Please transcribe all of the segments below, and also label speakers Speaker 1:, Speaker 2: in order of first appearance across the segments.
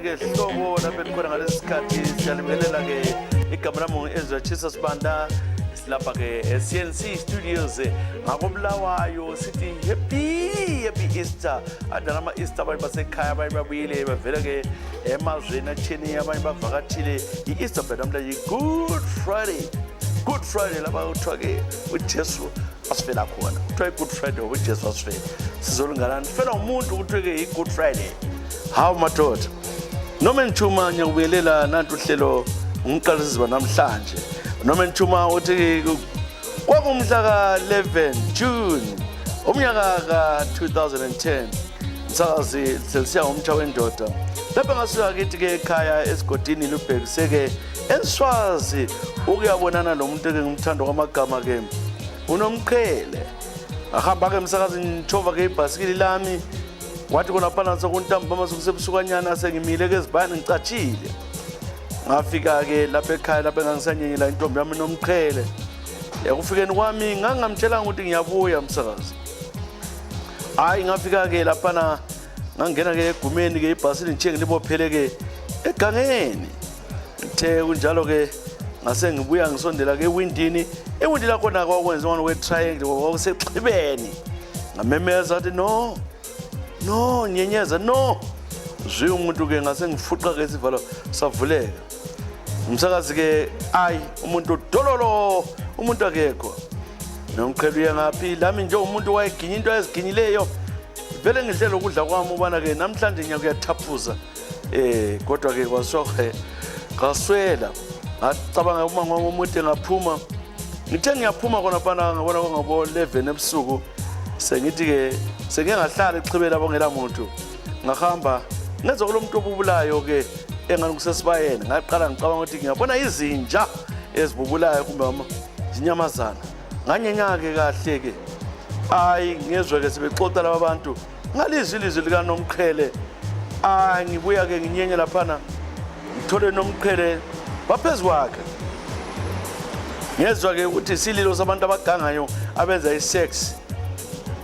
Speaker 1: ke hlobo lapha khona ngalesikhathi siyalimelela ke igama lami Ezra Chisa Sibanda silapha ke CNC Studios ngakobulawayo sithi happy Easter adala ama Easter abantu basekhaya abantu babuyile bavela ke emazweni athini abantu bavakathile iEaster but namhlanje Good Friday lapha uthiwa ke uJesu asifela khona kuthiwa Good Friday uJesu asifela sizolungalana fela umuntu kuthiwa ke Good Friday. How madoda noma nthuma ngiyakubelela nantu uhlelo ngiqalisizwa namhlanje noma nthuma uthi kwakumhla ka 11 June umnyaka ka 2010 msakazi selisiya umtsha wendoda lapha ngasuka kithi ke ekhaya esigodini lubhekiseke eSwazi ukuyabonana nomuntu engimthanda kwamagama ke uNomqhele ahamba ke msakazi ngithova ke ibhasikili lami wathi kona phana sokuntambama sokusebusukanyana sengimile ke ezibhani ngicatshile ngafika ke lapha ekhaya lapha engangisanyenyela intombi yami Nomqhele yakufikeni kwami ngangamtshela ukuthi ngiyabuya msakazi hayi ngafika ke lapha ngangena ke egumeni ke ibhasini nje ngilibophele ke egangeni uthe kunjalo ke ngase ngibuya ngisondela ke ewindini lakhona kwakwenziwa ngokwe triangle kwakusexhibeni ngamemeza athi no nyenyeza no zwi umuntu ke ngase ngifuqa ke isivalo savuleka umsakazi ke ayi umuntu dololo umuntu akekho Nomqhele uya ngaphi lami nje umuntu wayeginya into eziginyileyo vele ngidlela ukudla kwami ubana ke namhlanje ngiyakuyathaphuza kodwa ke kwasohe kaswela ngacabanga uma ngomude ngaphuma ngithe ngiyaphuma khona phana ngabona ngabo 11 ebusuku sengithi ke sengingahlala exhibela bongela muntu ngahamba ngenza kulomuntu obubulayo ke engani kusesibayeni ngaqala ngicabanga ukuthi ngiyabona izinja ezibubulayo kumbe izinyamazana nganyenya ke kahle ke ayi ngezwe ke sebexoxa laba bantu ngalizwi lika Nomqhele ngibuya ke nginyenye lapha ngithole Nomqhele baphezulu kwakhe ngezwe ke ukuthi sililo sabantu abagangayo abenza isex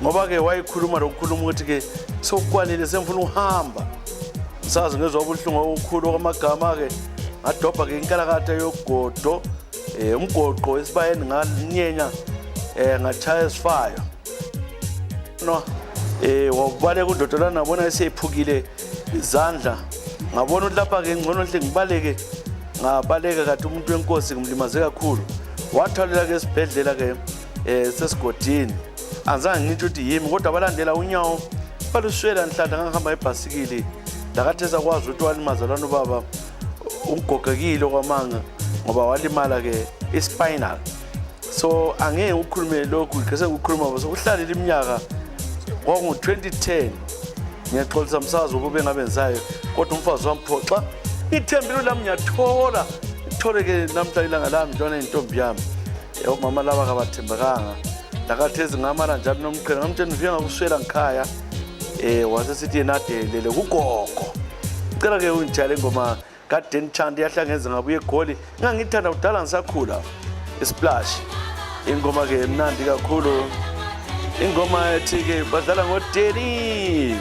Speaker 1: ngoba ke wayikhuluma lokukhuluma ukuthi ke sokukwanile semfuna uhamba sazi ngezwe ubuhlungu okukhulu kwamagama ke ngadobha ke inkalakatha yogodo umgoqo esibayeni nganyenya ngachaya isifayo no wabale kudodolana nabona eseyiphukile izandla ngabona ukuthi lapha ke ngcono hle ngibaleke ngabaleka kathi umuntu wenkosi ngimlimaze kakhulu wathalela ke esibhedlela ke sesigodini anzange ngithi ukuthi yimi kodwa abalandela unyawo baluswela nhlanhla ngahamba ibhasikili lakatheza kwazi ukuthi walimaza lana ubaba ungogekile kwamanga ngoba walimala ke ispinal so angeke ukukhulume lokhu ngese ukukhuluma bese uhlalile iminyaka kwangu 2010 ngiyaxolisa umsazi ukube ngabenzayo kodwa umfazi wamphoxa ithembile lami ngiyathola ithole ke namhla ilanga lami njona intombi yami omama laba kabathembekanga lakathezi ngamala njalo Nomqhele ngamtshela ngifika ngakuswela ngikhaya wase sithi yena adelele kugogo ngicela ke ungijale ngoma kade ngithanda yahlangeze ngabuye egoli ngangithanda kudala ngisakhula isplash ingoma ke mnandi kakhulu ingoma ethi ke badlala ngoDeni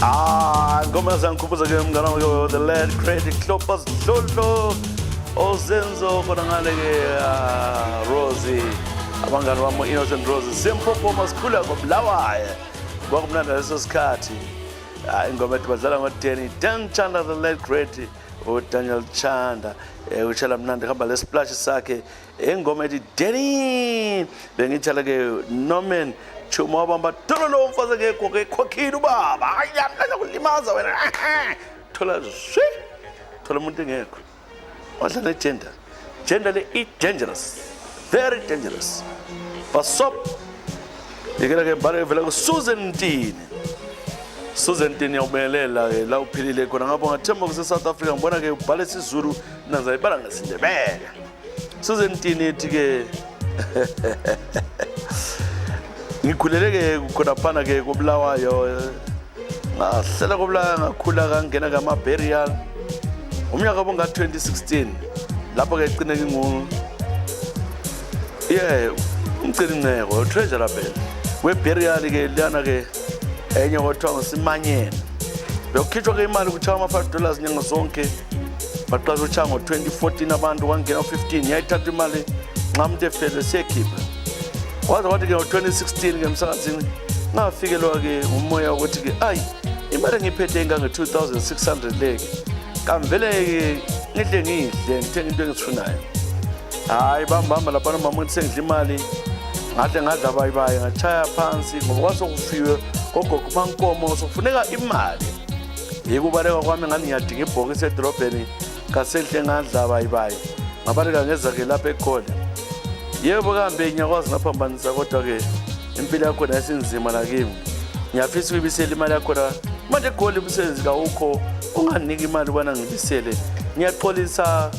Speaker 1: Ngoma zangikhumbuza ke mngana wami the late great Clopas Dlodlo ozenzo khona ngale ke Rosie abangani bami Innocent Rose Sempopo masikhula ngobulawayo kwakumnandi leso sikhathi ingoma ethi badlala ngo10 Dan Chanda the late great Daniel Chanda uchela mnandi hamba le splash sakhe ingoma ethi Danny bengithala ke Norman Chuma wabamba thola lo mfazi ke kokhokhile ubaba hayi yamhlala kulimaza wena thola zwi thola umuntu engekho wadlala gender le is dangerous very dangerous basop ikela ke bale vela ku Susan Ntini yawumelela ke la uphilile khona ngapho ngathemba ku South Africa ngibona ke ubhale isiZulu naza ibala ngesindebele Susan Ntini ethi ke ngikhulele ke khona phana ke kobulawayo ngahlela kobulawayo ngakhula kangena kama burial umnyaka bonga 2016 lapho ke icine ngingu umceli nceko treasurer bell we burial ke lana ke enye kodwa ngosimanyene beyokhitshwa ke imali kuthama $5 nyanga zonke baqala uChango 2014 abantu kwangena 15 yayithatha imali nqamuntu efele sekhipha wathi ke ngo2016 ke emsakazini ngafikelwa ke umoya ukuthi ke ayi imali ngiphethe ingange 2600 leke kamvele ke ngidle ngithenga into engisifunayo hayi bamba lapha mama uthi sengidla imali ngadla bayibaye ngachaya phansi ngoba kwasokufiwe gogo kumankomo sokufuneka imali yikubaleka kwami ngani ngiyadinga ibhokisi edrobheni kasehle ngadla bayibaye ngabaleka ngeza ke lapha ekhona yebo kambe ngiyakwazi ngaphambanisa kodwa ke impilo yakho nasinzima lakimi ngiyafisa ukubisela imali yakho la manje egoli umsebenzi ka ukho unganiki imali bana ngibisele ngiyaxolisa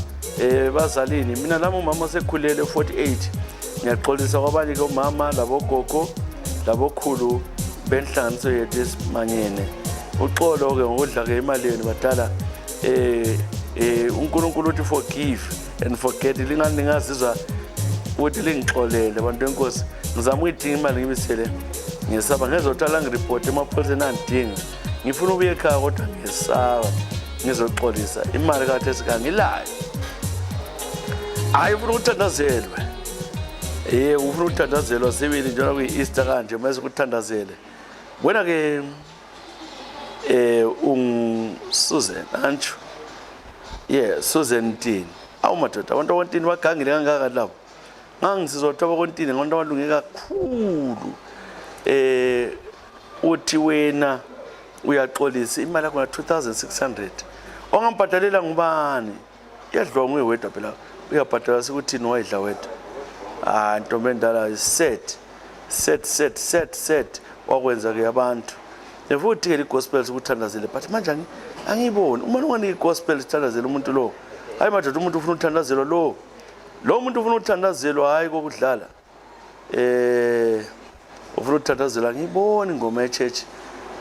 Speaker 1: bazalini mina nami umama sekhulele 48 ngiyaxolisa kwabanye ke umama labogogo labokhulu benhlanganiso yethu esimanyene uxolo ke ngokudla ke imali yenu badala uNkulunkulu uthi forgive and forget lingani ngazizwa uthi lingixolele abantu enkosi ngizama ukudinga imali ngibisele ngisaba ngezothala ngireport emapholiseni andinga ngifuna ubuye ekhaya kodwa ngisaba ngizoxolisa imali kade sikangilayo hayi ufuna ukuthandazelwa ufuna ukuthandazelwa sibili njalo kuyi-Easter kanje mase kuthandazele wena ke Susan antsho Susan Ntini awumadoda abantu abontini bagangile kangaka lapho ngangisizothoba abontini ngabantu abalunge kakhulu uthi wena uyaxolisa imali yakho 2600 ongambhadalela ngubani yadlwa nguwe wedwa phela uyabhadala sikuthini wayidla wedwa ntombi endala set wakwenza ke abantu futhi ke igospel sikuthandazele but manje angiyiboni uma ungani igospel sithandazela umuntu lo hayi madoda umuntu ufuna ukuthandazelwa lo muntu ufuna ukuthandazelwa hayi kokudlala ufuna ukuthandazelwa ngiyiboni ingoma ye-church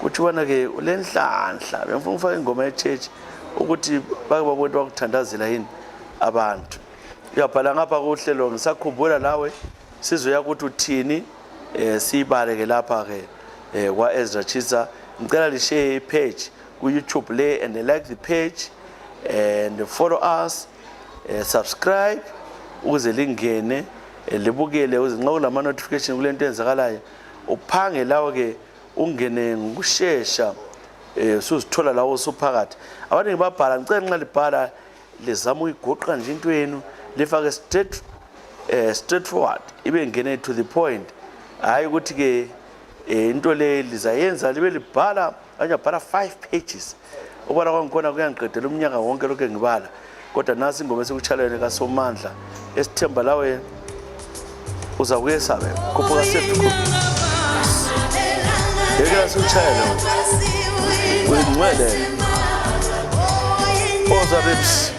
Speaker 1: kuthi wena ke ulenhlanhla bengifuna ufake ingoma ye-church ukuthi bake babone bakuthandazela yini abantu uyabhala ngapha kuhlelo ngisakhumbula lawe sizoya ukuthi uthini sibale ke lapha ke kwa Ezra Chisa ngicela li-share page ku YouTube le and like the page and follow us subscribe ukuze lingene libukele uzinqa kulama notification kulento enzakalayo uphange lawo ke ungene ngokusheshsha usuzithola lawo usuphakathi abantu ngibabhala ngicela nxa libhala lezama uyigoqa nje into yenu lifake straight forward ibe ngene to the point hayi ukuthi ke into le lizayenza libe libhala kanye bhala 5 pages ubona kwangikhona kuyangiqedela umnyaka wonke lokho ngibala kodwa nasi ingoma esikutshalene kaSomandla esithemba lawe uza kuyesabe khuphuka sethu yekela sikuchayela wengcwele oza bips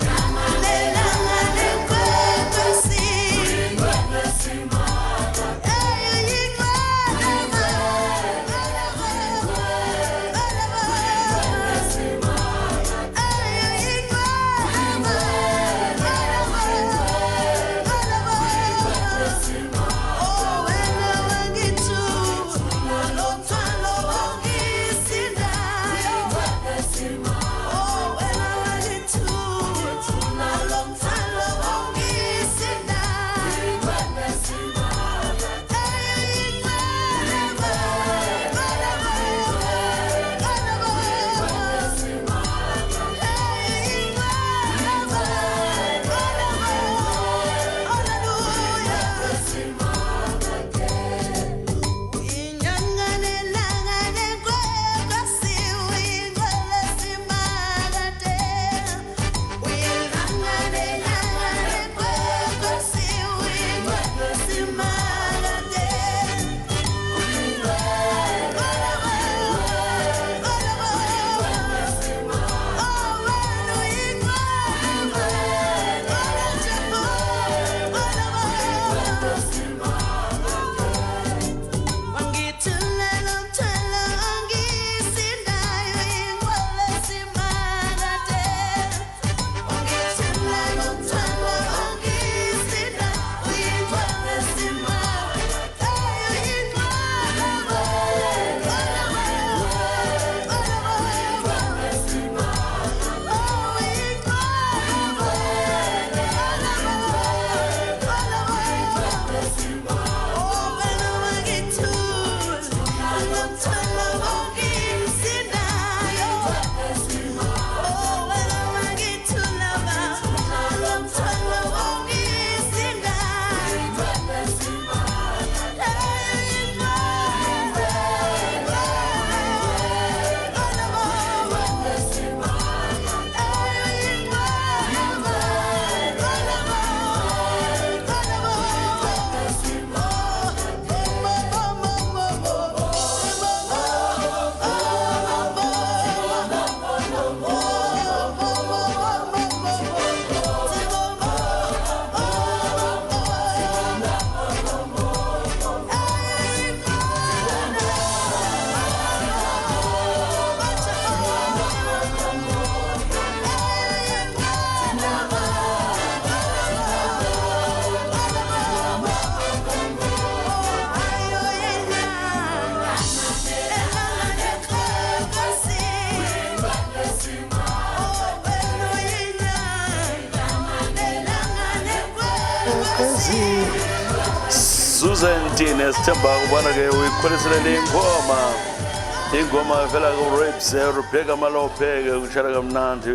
Speaker 1: Susan Tine sithemba ukubona ke uyikholisele le ingoma vela ku Rapes Rebecca Malophe ke kushaya kamnandi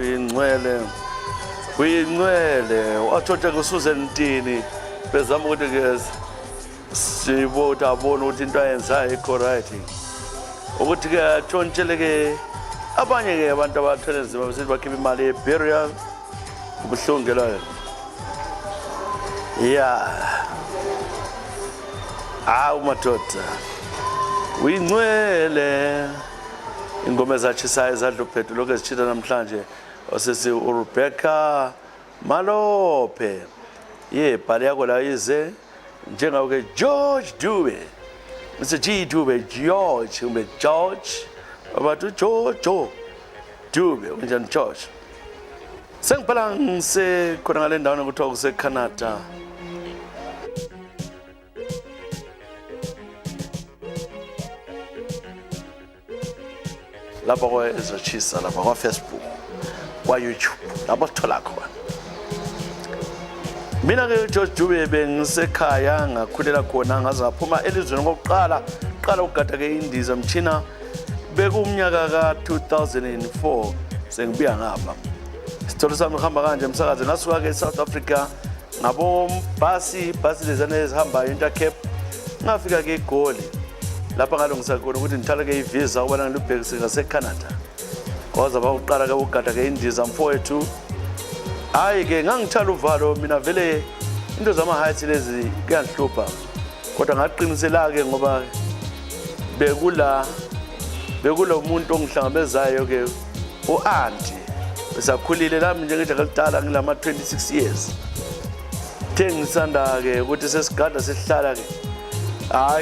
Speaker 1: uyingcwele wathotha ku Susan Tine bezama ukuthi ke sibotha abone ukuthi into ayenzayo ikho right ukuthi ke athontshele ke abanye ke abantu abathwele nzima bese bakhipha imali ye-burial ubuhlungelayo umadoda uyingcwele ingoma ezatshisayo ezadluphethu lokho ezitshita namhlanje osisi uRebecca Malophe bhali yakho la ize njengawo ke George Dube Mr. G Dube George abantu Joe Dube unjani George sengiphela ngisekhona ngale ndawo kuthiwa kuseCanada lapha kwezochisa lapha kwaFacebook kwaYouTube lapho sithola khona mina ke George Dube bengisekhaya ngakhulela khona ngaze ngaphuma elizweni kokuqala ukugada ke indiza mchina bekumnyaka ka 2004 sengibuya ngapha isitholo sami ngihamba kanje emsakaze ngasuka ke South Africa ngabo basi lezana ezihamba Intercape ngafika ke eGoli lapha ngalungisa khona ukuthi ngithala ke ivisa ubona ngilubhekise ngaseCanada kwaze bawuqala ke ukugada ke indiza mfowethu ke ngangithala uvalo mina vele into zama heights lezi kuyanhlupha kodwa ngaqinisela ke ngoba bekula umuntu ongihlangabezayo ke uAunty besakhulile lami nje ngithi ngilidala ngilama 26 years thengisanda ke ukuthi sesigada sesihlala ke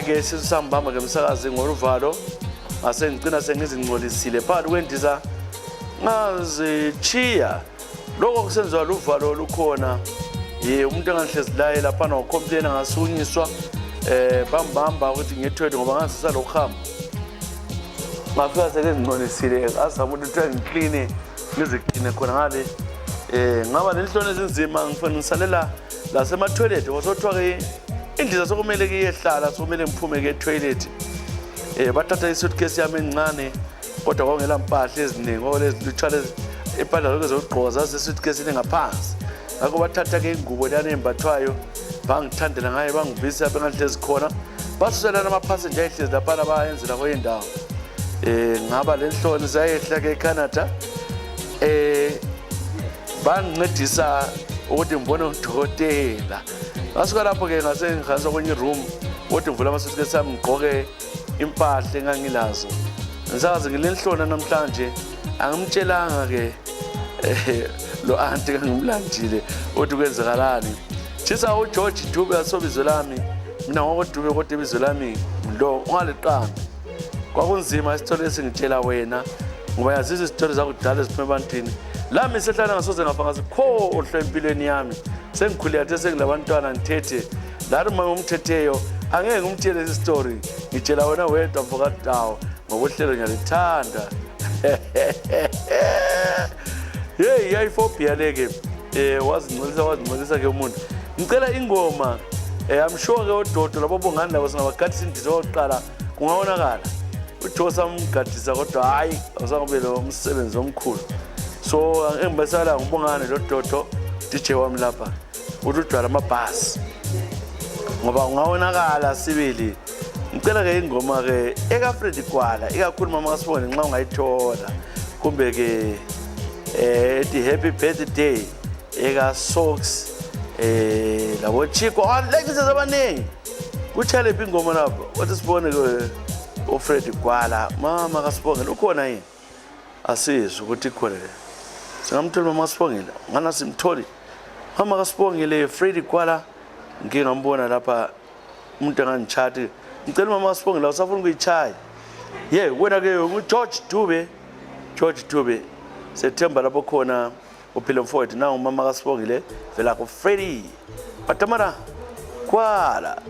Speaker 1: ke sisambamba ke umsakazi ngoluvalo ngase ngicina sengizingcolisile phakathi kwendiza ngazichiya lokho kusenziwa luvalo lukhona umuntu engahlezi laye lapha no complain ngasunyiswa bambamba ukuthi ngithwele ngoba ngasisa lokuhamba ngafika sengizingcolisile azama ukuthi ngiclean ngizikline khona ngale ngaba nenhloni ezinzima ngifuna ngisalela la sema toilet wasothiwa ke indiza sokumele ke yehlala sokumele ngiphume ke toilet bathatha isuitcase yami encane kodwa kwangela mpahla eziningi olezithwala impahla lokho zokugqoka zasisuitcase ngaphansi ngakho bathatha ke ingubo lana embathwayo bangithandela ngaye bangivisa bengahlezi khona basusela nama passenger ehlezi lapha abayenzela kwendawo ngaba lenhloni zayehla ke eCanada bangincedisa ukuthi ngibone udokotela ngasuka lapho ke ngase ngihamba kwenye room ukuthi ngivula amasuitcase sami ngigqoke impahla engangilazo ngisakaze ngilenhlona namhlanje angimtshelanga ke lo aunty ngimlandile ukuthi kwenzakalani chisa uGeorge Dube asobizwe lami mina ngoDube kodwa ibizwe lami lo ungaliqambi kwakunzima isithole esingitshela wena ngoba yaziza isithole zakudala eziphume ebantwini lami sehlala ngasoze ngafanga sikhohlwe empilweni yami sengikhulile athe sengilabantwana ngithethe lari mama umthetheyo angeke ngumtshele lesi story ngitshela wena wedwa mfokadawo ngokuhlelo ngiyalithanda yayiphobia leke wazingcolisa ke umuntu ngicela ingoma I'm sure ke ododo labo bongani labo singabagadisa indiza oqala kungawonakala uJosa umgadisa kodwa hayi awusangabe lo umsebenzi omkhulu so engibasala ngibongane lo dodo DJ wami lapha ududwala amabhasi ngoba ungawonakala sibili ngicela ke ingoma ke eka Freddy Gwala ikakhulu mama kasibone nxa ungayithola kumbe ke the happy birthday eka Socks labo Chico alekise zabaningi kuthele ingoma lapho wathi sibone ke uFreddy Gwala mama kasibongela ukhona yini asizwe ukuthi khona singamthola mama kasibongela ngana simtholi mama kasibongele Freddy Gwala ngingambona lapha umuntu engangichati ngicela mama kasibongela usafuna ukuyichaya wena ke uGeorge Dube September lapho khona uphilo mfowethu na umama kasibongile vela ku Freddy Patamara Gwala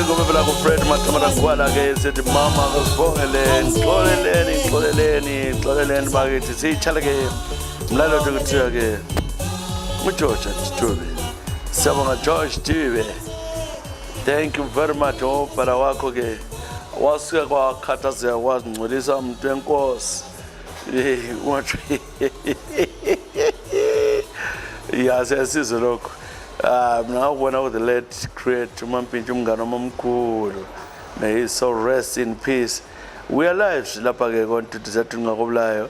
Speaker 1: Ngomevela ku Fred Matamata kwala ke sithi mama kasibongeleni xoleleni bakithi siyichala ke mlalo ukuthiya ke uGeorge Dube. Siyabonga George Dube. Thank you very much para wakho ke wasuka kwakhathazeka kwazingcolisa umuntu wenkosi. Wathi yasizwe lokho. Now when I was the late great Mampintsha umngane omkhulu, may his soul rest in peace. We are alive lapha ke konke sizathi ngakobulayo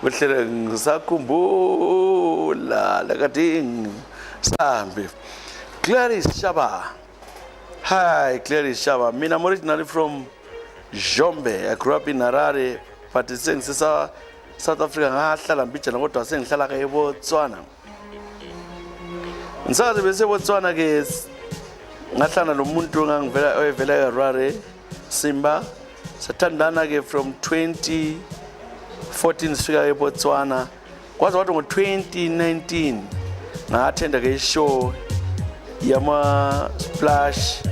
Speaker 1: kuhlele ngisakhumbula lakathi sambi. Clarice Shaba. Hi Clarice Shaba. Mina I'm originally from Jombe. I grew up in Harare, but since South Africa ngahlala mbijana kodwa sengihlala ke eBotswana. Ngisazi bese Botswana ke ngahlana nomuntu ngangivela oyevela eHarare Simba sathandana ke from 2014 sifika eBotswana kwaze wathi ngo2019 ngathenda ke show yama Splash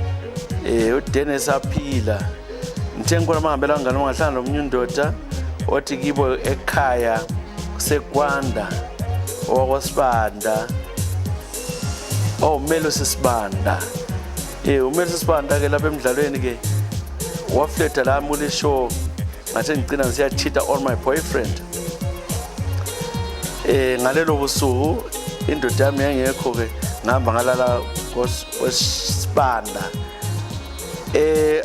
Speaker 1: uDennis aphila ngithe ngikona mahambela ngane ngahlana nomnye undoda othi kibo ekhaya sekwanda okwasibanda umelo sisibanda umelo sisibanda ke lapha emidlalweni ke wafleta la mule show ngathi ngicina ngisiya cheater on my boyfriend ngalelo busuku indoda yami yangekho ke ngihamba ngalala kwesibanda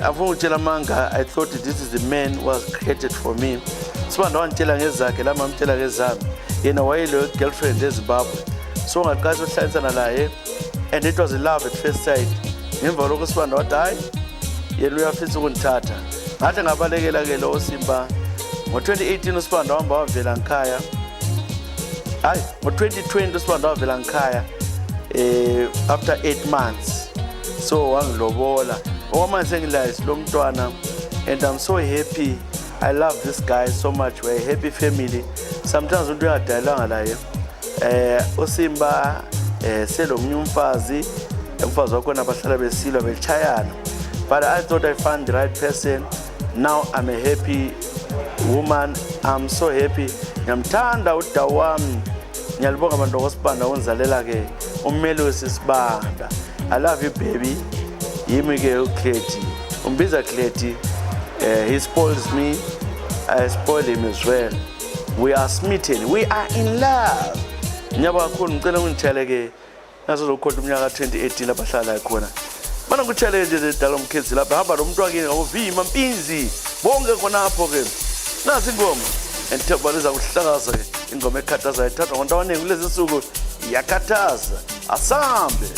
Speaker 1: afuna ukutshela manga I thought this is the man who was created for me sibanda wangitshela ngezakhe la mamtshela ngezami yena wayelo girlfriend eZimbabwe so ngaqala ukuhlalisana naye and it was a love at first sight ngemva lokho sibanda wathi hayi yena uyafisa ukungithatha ngathi ngabalekela ke lo Simba ngo2018 usibanda wahamba wavela ngikhaya hayi ngo2020 usibanda wavela ngikhaya after 8 months so wangilobola okwamanje sengilazi lo mntwana and I'm so happy. I love this guy so much. We're a happy family. Sometimes when we are dialogue laye uSimba selo umfazi wakhona bahlala besilwa bechayana but I thought I found the right person. Now I'm a happy woman. I'm so happy. Ngiyamthanda udawu wami. Ngiyalibonga abantu bosibanda onzalela ke ummeli wesibanda. I love you baby. Yimi ke uKleti. Umbiza Kleti. He spoils me. I spoil him as well. We are smitten. We are in love. Nyaba kakhulu ngicela ungitshele ke naso zokhona umnyaka 2018 lapha hlala khona. Mana ngitshele nje dala umkhizi lapha hamba lo muntu wake ngavima mpinzi. Bonke khonapho ke. Nasi ingoma. Entebaliza kuhlakaza ke ingoma ekhathaza ithathwa ngonto abaningi kulezi insuku yakhathaza. Asambe.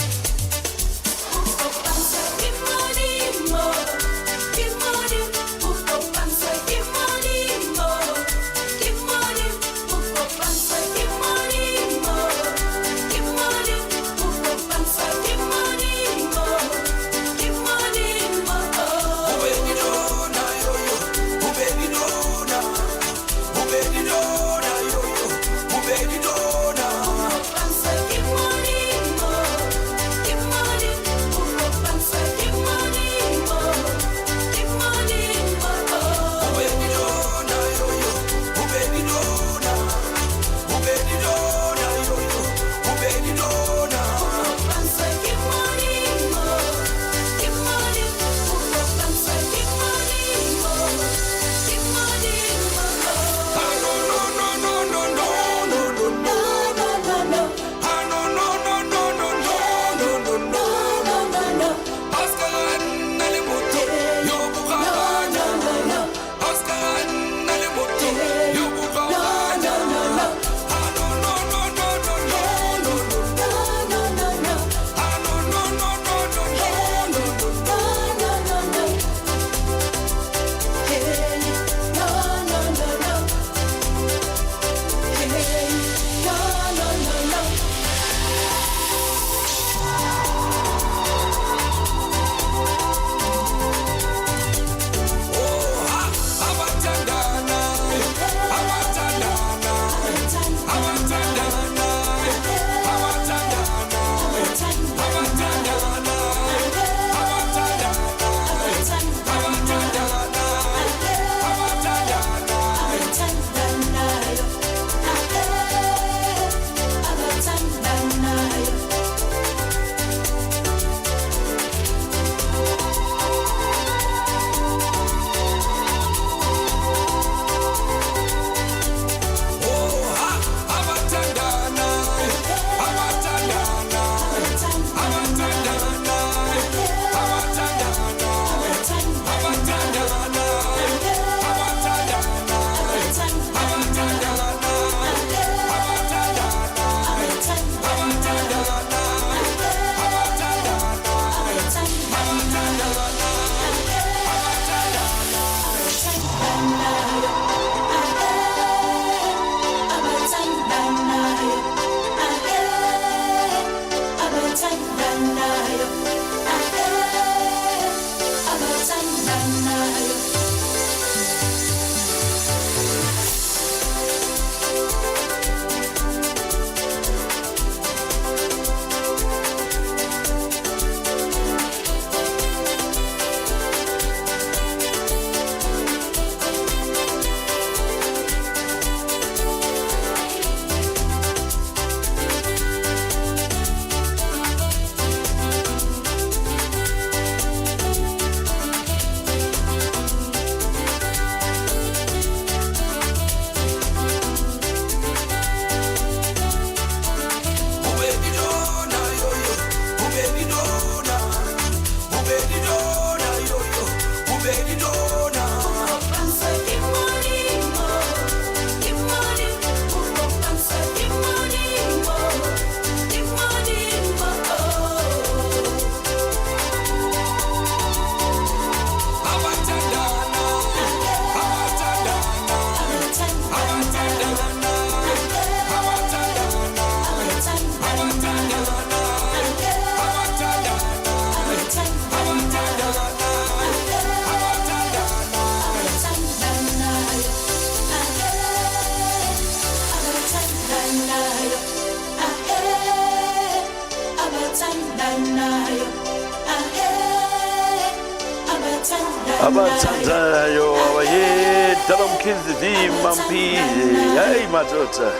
Speaker 1: abathandayo abayedala umkhizi vimampile hayi madoda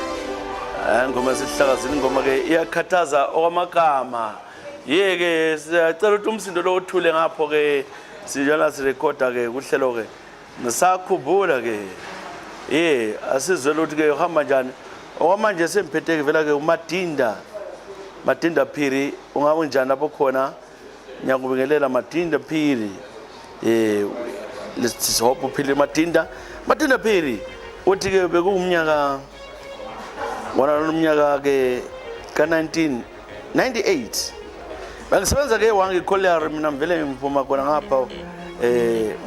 Speaker 1: ngoma sihlakazini ingoma ke iyakhathaza okwamagama yeke siyacela ukuthi umsindo lo uthule ngapho ke sijana sirecorda ke kuhlelo ke ngisakhumbula ke asizwele ukuthi ke uhamba njani okwamanje semphetheke vela ke Madinda Phiri ungabe njani lapho khona ngiyakubingelela Madinda Phiri let's hope uphile Madinda Phiri uthi ke bekumnyaka umnyaka ke ka 1998 bangisebenza ke wange colliery mina mvele ngiphuma khona ngapha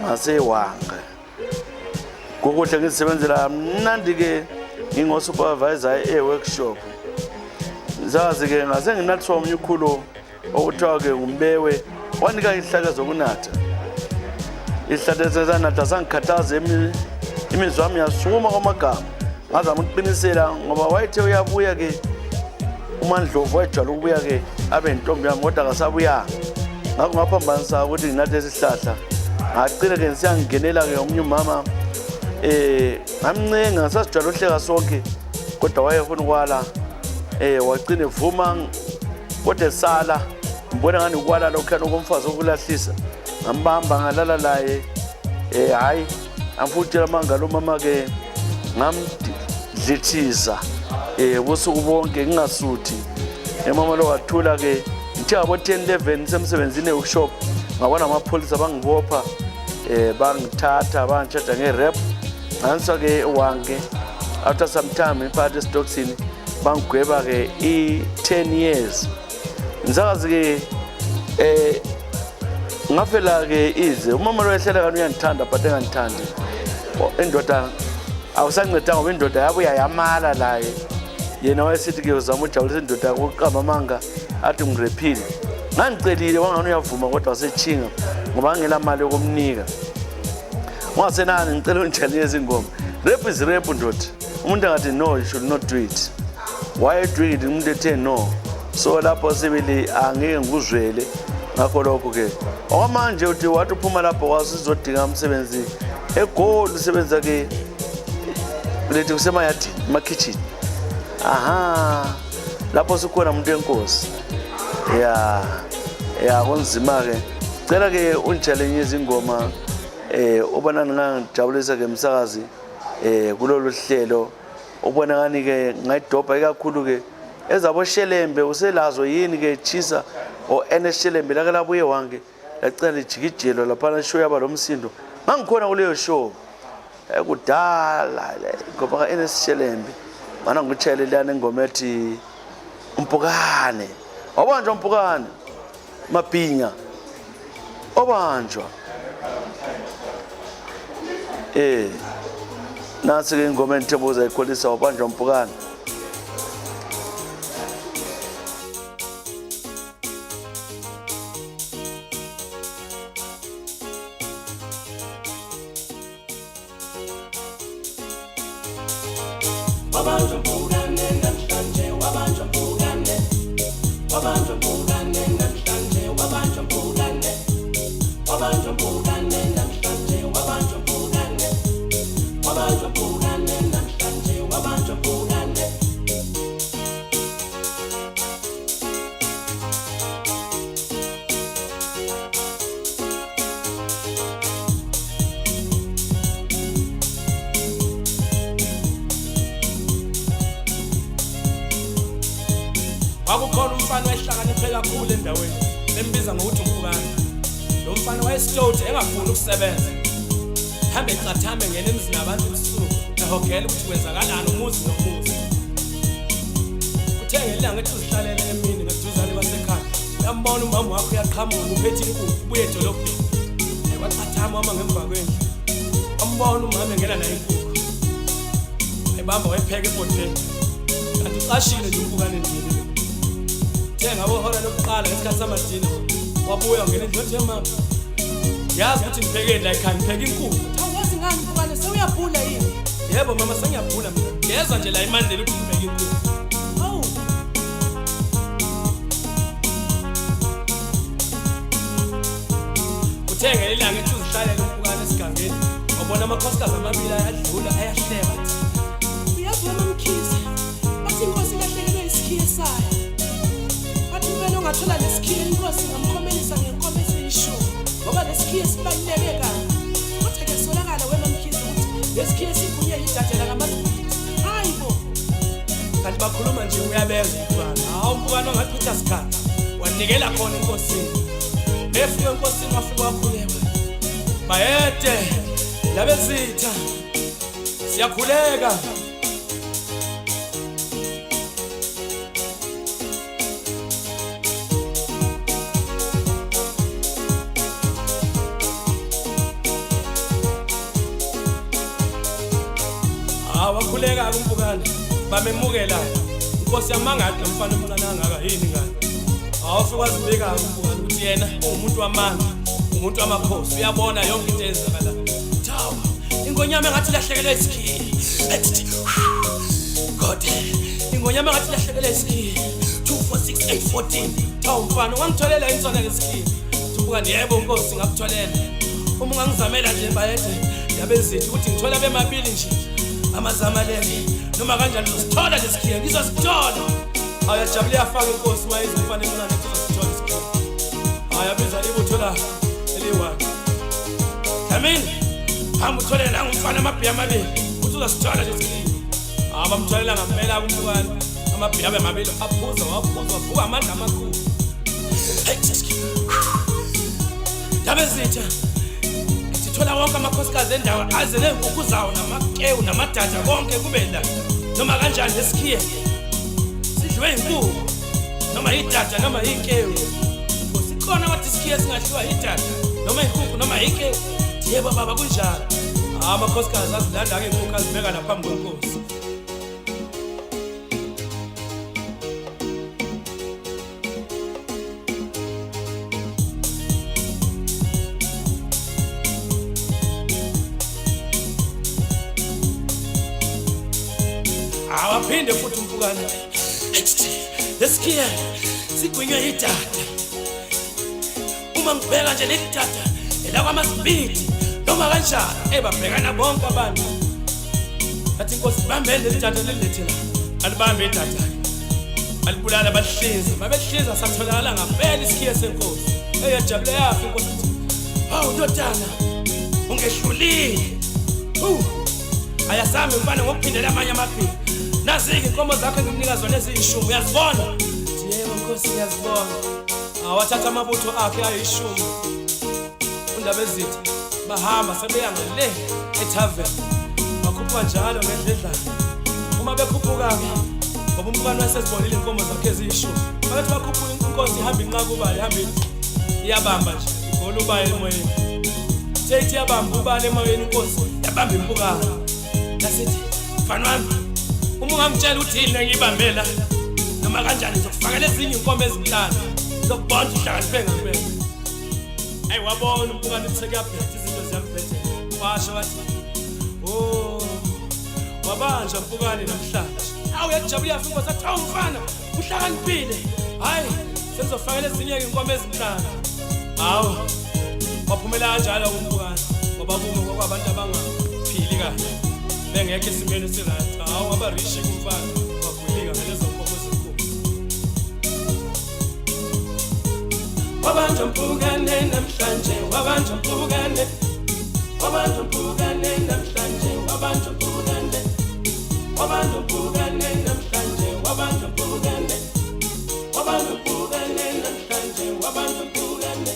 Speaker 1: ngaseWanga kokuhle ngisebenzela mnandi ke ngingo supervisor workshop zazi ke ngase nginathi omnye ukhulo okuthiwa ke ngumbewe wanika ihlaka zokunatha ihlaka zezanatha sangikhathaza imizwa yami yasukuma kwamagama ngazama ukuqinisela ngoba wayethe uyabuya ke uMandlovu wajwala ukubuya ke abe intombi yami kodwa akasabuya ngakho ngaphambanisa ukuthi nginathe isihlahla ngacina ke ngiyangenela ke omnye umama ngamncenga ngasasijwala uhleka sonke kodwa wayefuna ukwala wagcina evuma kodwa esala ngibona ngani ukwala lokhana komfazi okulahlisa ngambamba ngalala laye hayi amfutshela mangalo mama ke ngamdlithiza ubusuku bonke ngingasuthi mama lo wathula ke ngithe abo 10-11 semsebenzini workshop ngabona amapholisa bangibopha bangithatha bangithatha ngerep nganswa ke wange after some time iphakathi estoksini bangigweba ke i10 years ngizazi ke ngafela ke ize umama lo ehlela kana uyangithanda but engangithandi indoda awusanceda ngoba indoda yabuya yamala laye yena wayesithi ke uzama ujabulisa indoda yokuqamba amanga athi ngirephile ngangicelile wangani uyavuma kodwa wasechinga ngoba ngela mali yokumnika wasenani ngicela unjani izingoma rap is rap ndoda umuntu angathi no you should not do it why do it umuntu ethe no so lapho sibili angeke ngikuzwele ngakho lokho ke okwamanje uthi wathi uphuma lapho wasizodinga umsebenzi eGoli usebenza ke lethi kusemayadi kitchen lapho sikhona umuntu enkosi kunzima ke cela ke unchallenge izingoma ubona ngijabulisa ke umsakazi kulolu hlelo ubona ngani ke ngayidobha ikakhulu ke ezabo Shelembe uselazo yini ke chisa o Shelembe lake labuye wange yacela lijikijelo lapha show yaba lomsindo ngangikhona kuleyo show ekudala ngoba ka Shelembe mana ngitshayelelana ingoma ethi umpukane wabanjwa umpukane mabhinya obanjwa nasi ke ingoma enthembuza ikholisa wabanjwa umpukane
Speaker 2: Wakukhona umfana wayehlakaniphe kakhulu endaweni embiza ngokuthi umpukane lo mfana wayesitoti engafuni ukusebenza hambe ecathambe ngene emzini abantu ebusuku ehogela ukuthi kwenzakalani umuzi nomuzi uthe ngelanga ethi uzihlalele emini ngaduzane kwasekhaya uyambona umama wakho uyaqhamuka uphethe inkukhu ubuye edolobheni wacathama uma ngemva kwendlu ambona umama engena nayo inkukhu ayibamba wayipheka ebhodweni kanti ucashile nje umpukane endlini the ngabo hora lokuqala ngesikhathi samadina wabuya ngene endlu ethi mama yazi ukuthi ngipheke la ekhaya ngipheka inkukhu
Speaker 3: awuyazi ngani umpukane sewuyabhula yini
Speaker 2: yebo mama sengiyabhula mina ngezwa nje la imandlela ukuthi ngipheke inkukhu
Speaker 3: awu
Speaker 2: uthenge ilanga ethi uzihlalele umpukane esigangeni wabona amakhosikazi amabili ayadlula ayahleka
Speaker 3: uyazi wena Mkhize bathi inkosi ilahlekelwe isikhiye sayo bathi kumele ungathola lesikhiye inkosi ngamkhomelisa ngenkomo eziyishumi ngoba lesikhiye sibaluleke kabi kodwa ke solakala wena Mkhize ukuthi lesikhiye sigunye idadela kaMasipiti hayibo
Speaker 2: kanti bakhuluma nje uyabeza umpukane hawu umpukane ongachitha isikhathi wanikela khona enkosini efike enkosini wafika wakhuleka bayede labezitha siyakhuleka wakhuleka umpukane bamemukela inkosi yamangaka mfana omncane angaka yini ngani awufika wazibeka umpukane ukuthi yena umuntu wamandla umuntu wamakhosi uyabona yonke into ezakala thawu ingonyama engathi lahlekelwe isikhiye ethi God ingonyama engathi lahlekelwe isikhiye 246814 thawu mfana ungangitholela insona ngesikhiye umpukane yebo inkosi ngakutholela uma ungangizamela nje bayede yabezithi ukuthi ngithola bemabili nje amazama leli noma kanjani uzithola lesikhiye ngizosithola ayajabule yafaka inkosi wayize mfana emncane uzosithola isikhiye ayabiza ibutho la eliwani Kamini hamba utholela la ngumfana amabhiya amabili uthi uzosithola lesikhiye abamtholela ngampela kumpukane amabhiya amabili aphuza wavuka amandla amakhulu yabezitha thola wonke amakhosikazi endawo aze nenkukhu zawo namakewu namadada konke kube la noma kanjani lesikhiye sidliwe inkukhu noma idada noma ikewu usikhona wathi isikhiye singadliwa idada noma inkukhu noma ikewu yebo baba kunjalo amakhosikazi azilanda ke inkukhu azibeka laphambi kwenkosi awaphinde futhi umpukane lesikhiye sigwinywe idada uma ngibheka nje lidada elakwaMasipiti noma kanjani ebabhekana bonke abantu athi inkosi bambele lidada lelethela alibambe idada alibulala bahliza babehliza satholakala ngampela isikhiye senkosi eyajabule yafa inkosi hawu ndodana ungehlulile ayasami mfana ngokuphindela amanye amaphiko nazike inkomo zakhe ngimnika zona eziyishumi uyazibona yebo inkosi uyazibona awathatha amabutho akhe ayishumi undaba ezithi bahamba sebeya ngale ethaveni bakhupha njalo ngendledlana uma bekhuphuka ngoba umpukane wasezibonile inkomo zakhe eziyishumi bathi bakhuphula inkosi ihamba inqaka ubali ihamba iyabamba nje igolu ubali emoyeni sethi yabamba ubali emoyeni inkosi yabamba impukane lasithi mfana wami uma ungamtshela ukuthi yini ngiyibambela noma kanjani ngizokufakela ezinye inkomo ezinhlanu zokubona uhlakaniphe ngempela ayi wabona umpukane ukuthi sekuyaphetha izinto ziyaphethe washo wathi wabanja umpukane namhlanje awu yajabula yafa inkosi athi awu mfana uhlakaniphile hayi sengizofakela ezinye inkomo ezinhlanu hawu waphumela kanjalo umpukane ngoba kumo kwabantu abangaphili kahle bengekho esimeni esirayithi hawu abarishi kumfana bagwilika ngalezo nkomo ezinkulu wabanja umpukane namhlanje wabanja umpukane namhlanje wabanja umpukane namhlanje wabanja umpukane namhlanje wabanja umpukane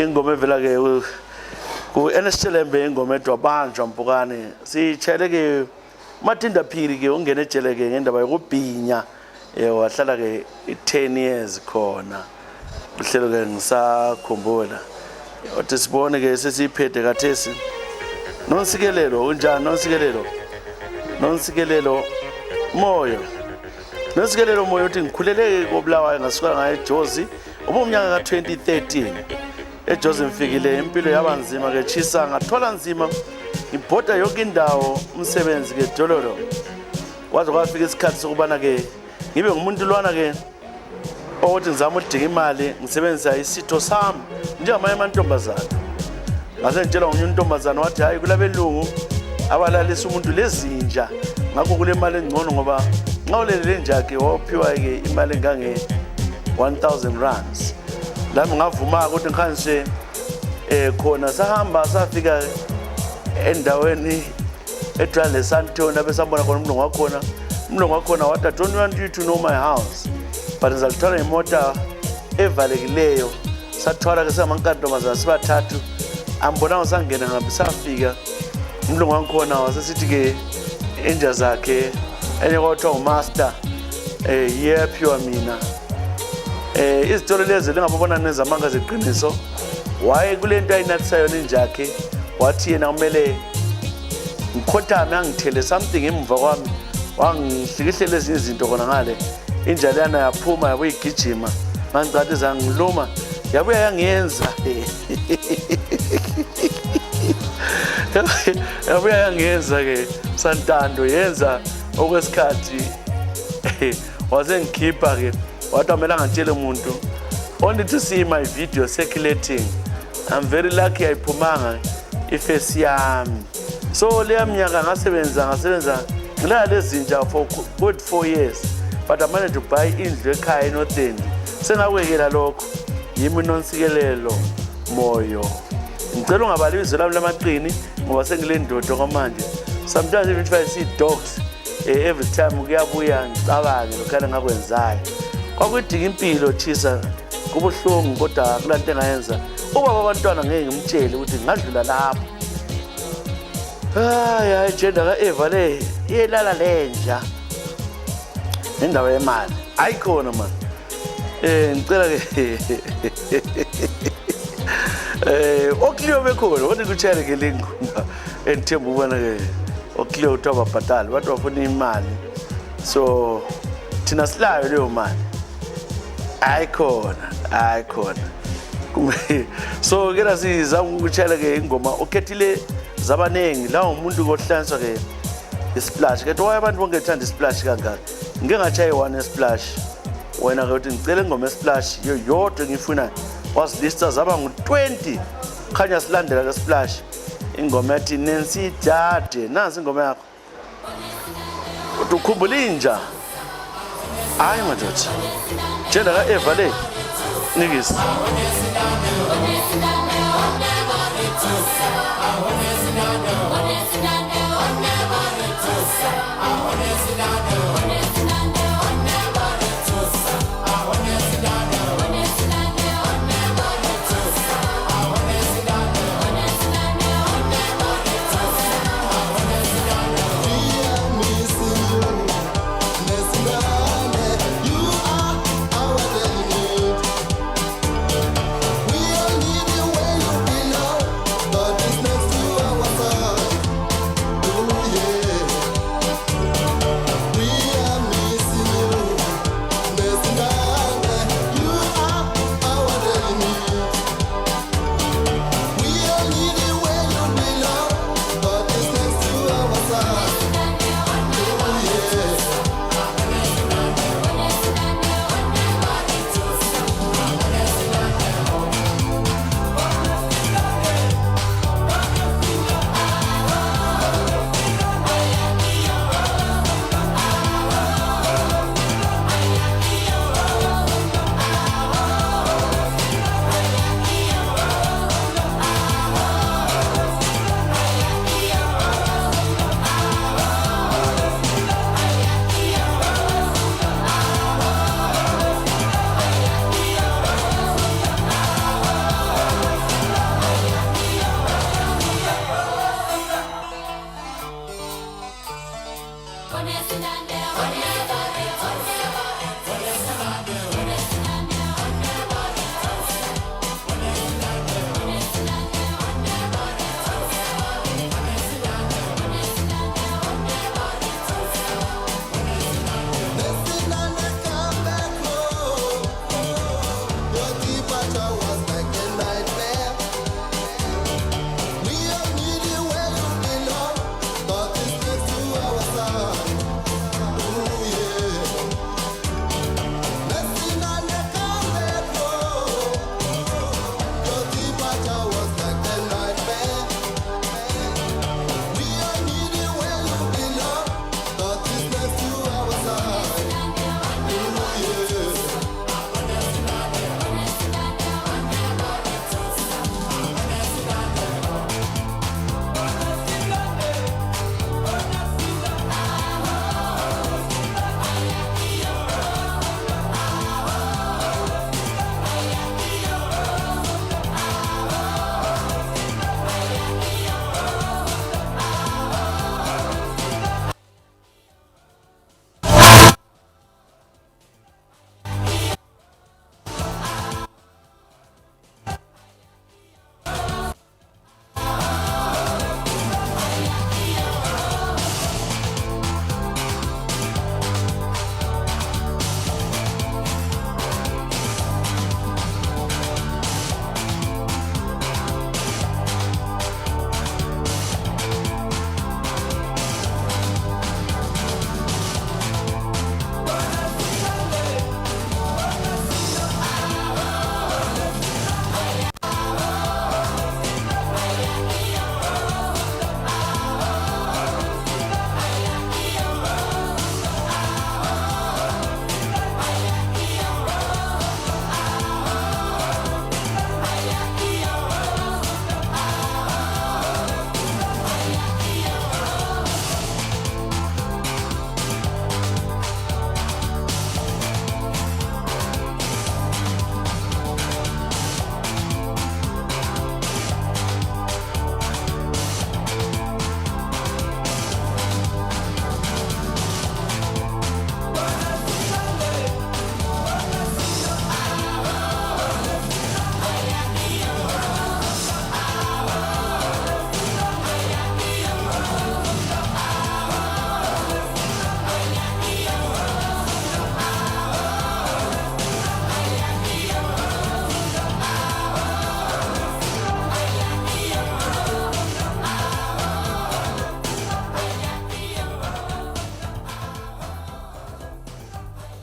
Speaker 1: ingoma evela ke ku NSTLMB ingoma edwabanjwa mpukane sitshele ke Matinda Phiri ke ungene ejele ke ngendaba yokubhinya wahlala ke 10 years khona uhlelo ke ngisakhumbula othi sibone ke sesiphethe kathesi nonsikelelo unjani nonsikelelo moyo uthi ngikhulele koBulawayo ngasuka ngaye eJozi ubumnyaka ka2013 eJozi mfikile impilo yabanzima ke chisa ngathola nzima ibhoda yonke indawo umsebenzi ke dololo waze kwafika isikhathi sokubana ke ngibe ngumuntu lwana ke othi ngizama udinga imali ngisebenzisa isitho sami njengamanye amantombazana ngase ngitshela umunye untombazana wathi hayi kulabelungu abalalisa umuntu lezinja ngakho kule mali engcono ngoba nxa ulele njake wophiwa ke imali engange 1000 rands lami ngavuma ukuthi ngikhanise khona sahamba safika endaweni eDrale Santoni abesambona khona umlungu wakhona wathi I don't want you to know my house but ngizalithola imota evalekileyo sathwala ke samankantomazana sibathathu ambona ngisangena ngabe safika umlungu wakhona wasesithi ke enja zakhe enye kwathiwa umaster yephiwa mina izitolo lezi lengabona nezamanga zeqiniso waye kulento ayinathisa yona injakhe wathi yena kumele ngikhothame angithele something emva kwami wangihlikihlele ezinye izinto khona ngale injalo yana yaphuma yabuyigijima ngicade zangiluma yabuya yangiyenza ke Santando yenza okwesikhathi wazengikhipha ke wathi amela ngitshele umuntu only to see my video circulating. I'm very lucky ayiphumanga ifesi yami so leya minyaka ngasebenza ngilala lezinja for good 4 years but I managed to buy indlu ekhaya eNotendi sengakwekela lokho yimi nonsikelelo moyo ngicela ungabali izwi lami lamaqini ngoba sengile ndodo kwamanje sometimes even if I see dogs every time kuyabuya ngicabange lokho ngakwenzayo kwakudinga impilo chisa kubuhlungu kodwa kulanto engayenza ubaba abantwana ngeke ngimtshele ukuthi ngadlula lapho hayi jenda ka Eva le yelala lenja indawo yemali ayikhona man ngicela ke oklio bekhona wathi kuchele ke lengoma enthemba ubona ke oklio uthoba bhatala bathi wafuna imali so thina silayo leyo mali ayikhona so ke sizama ukuchela ke ingoma okhethile zabanengi la umuntu kohlanzwa ke isplash ke waye abantu bonke ethanda isplash kangaka ngeke ngachaye one splash wena ke uthi ngicela ingoma esplash yodwa ngifuna wasilista zaba ngu20 khanya silandela ke splash ingoma ethi Nancy Jade nansi ingoma yakho uthi ukhumbula inja hayi madoda jenda ka Eva le nikisi
Speaker 4: We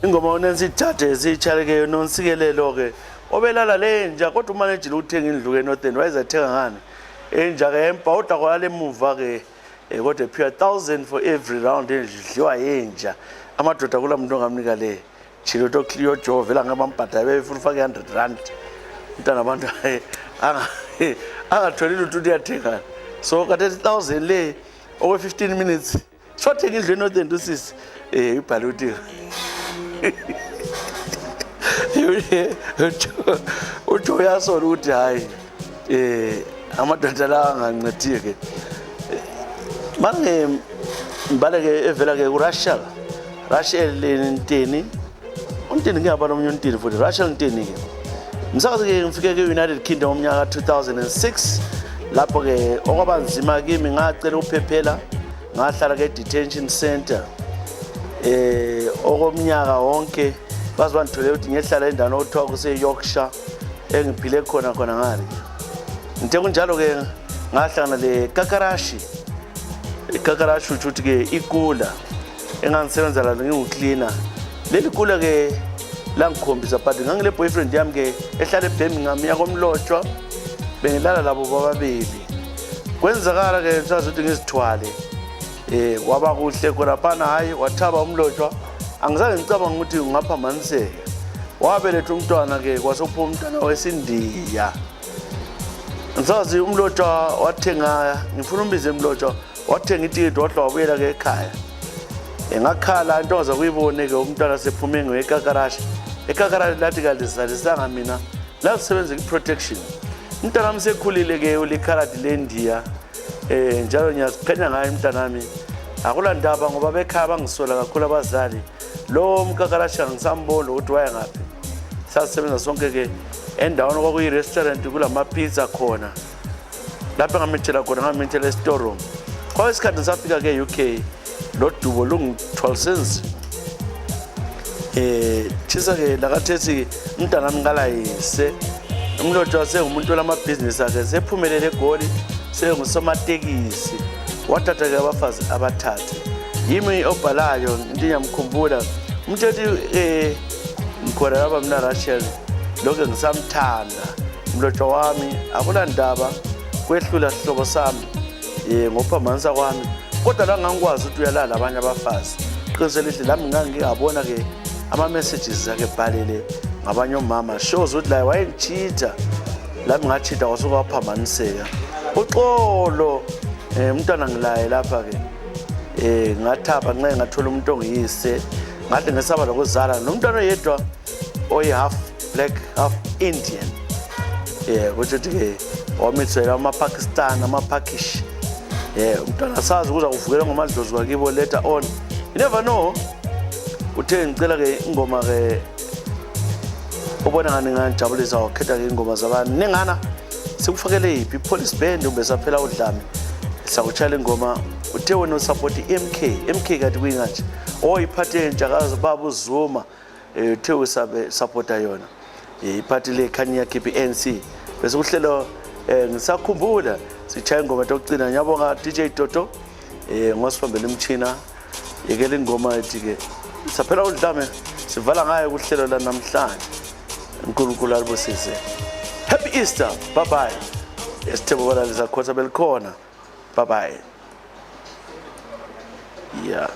Speaker 1: ingoma uNancy Thathe sichaleke nonsikelelo ke obelala lenja kodwa umanejile uthenga indlu ke Northern wayezathenga ngani enja ke empawuda kwale muva ke kodwa pure 1000 for every round edliwa yenja amadoda kula muntu ongamnika le chilo to clear job vela ngabambhada befuna ufake 100 rand mntana abantu angatholi lutho uyathenga so ka 30000 le over 15 minutes sothenga indlu eNorthern usisi ibhala uthi uthi yasola ukuthi hayi amadoda la angancedile ke manje mbaleke evela ke Rachel Ntini untini ngiyaba nomnye untini futhi Rachel Ntini ke msakazi ke ngifike ke United Kingdom umnyaka 2006 lapho ke okwabanzima kimi ngacela uphephela ngahlala ke detention center okomnyaka wonke baze bangithole ukuthi ngihlala endaweni okuthiwa kuse Yorkshire engiphile khona ngale ngithe kunjalo ke ngahlangana le Kakarashi ikakarashi uthi ke ikula engangisebenza la ngingcleaner leli kula ke la ngikhombisa but ngangile boyfriend yami ke ehlala eBirmingham yakomlotshwa bengilala labo bababili kwenzakala ke ngisazi ukuthi ngizithwale kwaba kuhle khona phana hayi wathaba umlotshwa angizange ngicabanga ukuthi ungaphambaniseka wabeletha umntwana ke kwasophuma umntwana wesindiya ngisazi umlotshwa wathenga ngifuna umbize umlotshwa wathenga itikiti wahlwa wabuyela ke ekhaya engakhala into zakuyibone ke umntwana sephume ngekakarashi ekakarashi lathi kalizalisanga mina la kusebenza iprotection umntwana wami sekhulile ke ulikhaladi leNdiya njalo ngiyaziqhenya ngaye umntwana wami akula ndaba ngoba bekhaya bangisola kakhulu abazali lo umkakarashi ngisambona ukuthi waya ngaphi sasebenza sonke ke endaweni kwakuyi restaurant kulama pizza khona lapha ngamithela khona ngamithela e-store room kwa isikhathi safika ke UK lo dubo lungi-12 chisa ke lakathethi umntana ngala yise umlotshwa sengumuntu lamabhizinisi akhe sephumelele egoli sengusomatekisi wathatha ke abafazi abathathu yimi obhalayo ndiyamkhumbula umthethi ngikhona lapha mina Rachel lokho ngisamthanda umlotshwa wami akula ndaba kwehlula sihlobo sami ngophambanisa kwami kodwa la ngangikwazi ukuthi uyalala abanye abafazi qiniselihle lami ngangiyabona ke ama messages akhe bhalele ngabanye omama shows ukuthi la wayengichitha lami ngachitha wasuka waphambaniseka uxolo umntwana ngilaye lapha ke ngathapha ngenxa ngathola umuntu ongiyise ngathi ngesaba lokuzala nomntwana oyedwa oyi half black half Indian ukuthi ke wamithela ama-Pakistan ama-Pakish umntwana sazi ukuza kuvukela ngomadlozi kwakibo later on you never know uthe ngicela ke ingoma ke ubona ngani ngajabulisa wakhetha ke ingoma zabani nengana sikufakele iphi police band ube saphela udlame sakutshela ingoma uthe wena usupport MK kathi kuyingathi iphathi entsha baba uZuma uthe usupporta yona iphathi le khanya khiphi NC bese kuhlelo ngisakhumbula sichaya ingoma yokugcina ngiyabonga DJ Toto ngosifambela imchina yekela ingoma ethi ke saphela udlame sivala ngayo kuhlelo la namhlanje uNkulunkulu alibusise happy Easter bye bye esithebo bala lizakhotha belikhona bye bye yeah